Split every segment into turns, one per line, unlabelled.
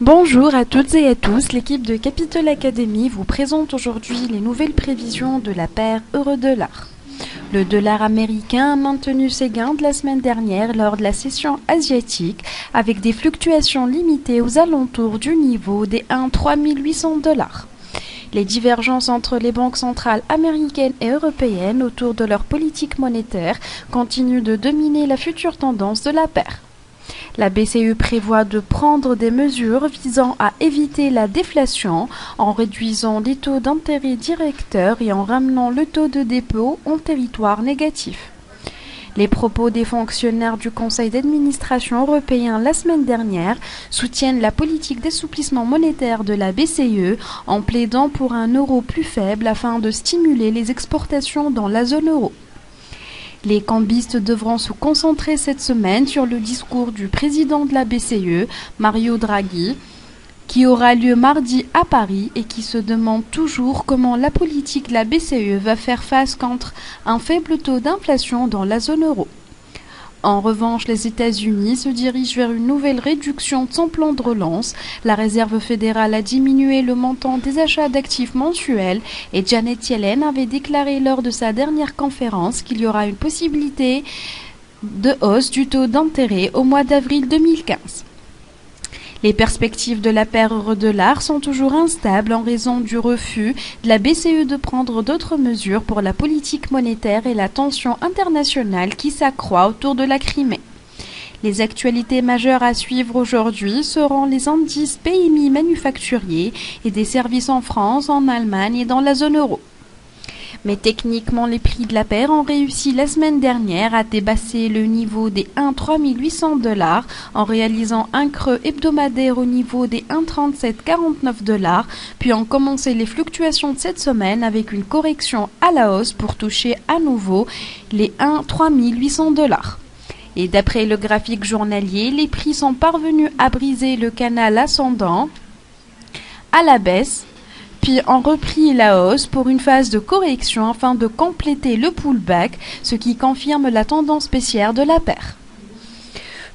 Bonjour à toutes et à tous, l'équipe de Capital Academy vous présente aujourd'hui les nouvelles prévisions de la paire euro-dollar. Le dollar américain a maintenu ses gains de la semaine dernière lors de la session asiatique avec des fluctuations limitées aux alentours du niveau des 1,3800 $. Les divergences entre les banques centrales américaines et européennes autour de leur politique monétaire continuent de dominer la future tendance de la paire. La BCE prévoit de prendre des mesures visant à éviter la déflation en réduisant les taux d'intérêt directeurs et en ramenant le taux de dépôt en territoire négatif. Les propos des fonctionnaires du Conseil d'administration européen la semaine dernière soutiennent la politique d'assouplissement monétaire de la BCE en plaidant pour un euro plus faible afin de stimuler les exportations dans la zone euro. Les cambistes devront se concentrer cette semaine sur le discours du président de la BCE, Mario Draghi, qui aura lieu mardi à Paris et qui se demande toujours comment la politique de la BCE va faire face contre un faible taux d'inflation dans la zone euro. En revanche, les États-Unis se dirigent vers une nouvelle réduction de son plan de relance. La Réserve fédérale a diminué le montant des achats d'actifs mensuels et Janet Yellen avait déclaré lors de sa dernière conférence qu'il y aura une possibilité de hausse du taux d'intérêt au mois d'avril 2015. Les perspectives de la paire euro-dollar sont toujours instables en raison du refus de la BCE de prendre d'autres mesures pour la politique monétaire et la tension internationale qui s'accroît autour de la Crimée. Les actualités majeures à suivre aujourd'hui seront les indices PMI manufacturiers et des services en France, en Allemagne et dans la zone euro. Mais techniquement, les prix de la paire ont réussi la semaine dernière à dépasser le niveau des 1,3800 $ en réalisant un creux hebdomadaire au niveau des 1,3749 $, puis ont commencé les fluctuations de cette semaine avec une correction à la hausse pour toucher à nouveau les 1,3800 $. Et d'après le graphique journalier, les prix sont parvenus à briser le canal ascendant à la baisse, puis ont repris la hausse pour une phase de correction afin de compléter le pullback, ce qui confirme la tendance baissière de la paire.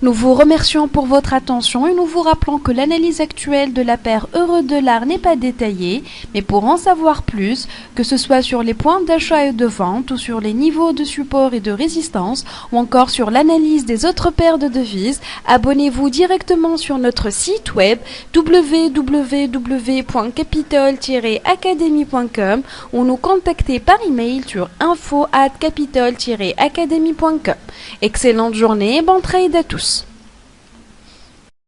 Nous vous remercions pour votre attention et nous vous rappelons que l'analyse actuelle de la paire euro-dollar n'est pas détaillée, mais pour en savoir plus, que ce soit sur les points d'achat et de vente ou sur les niveaux de support et de résistance ou encore sur l'analyse des autres paires de devises, abonnez-vous directement sur notre site web www.capital-academy.com ou nous contacter par email sur info@capital-academy.com. Excellente journée et bon trade à tous.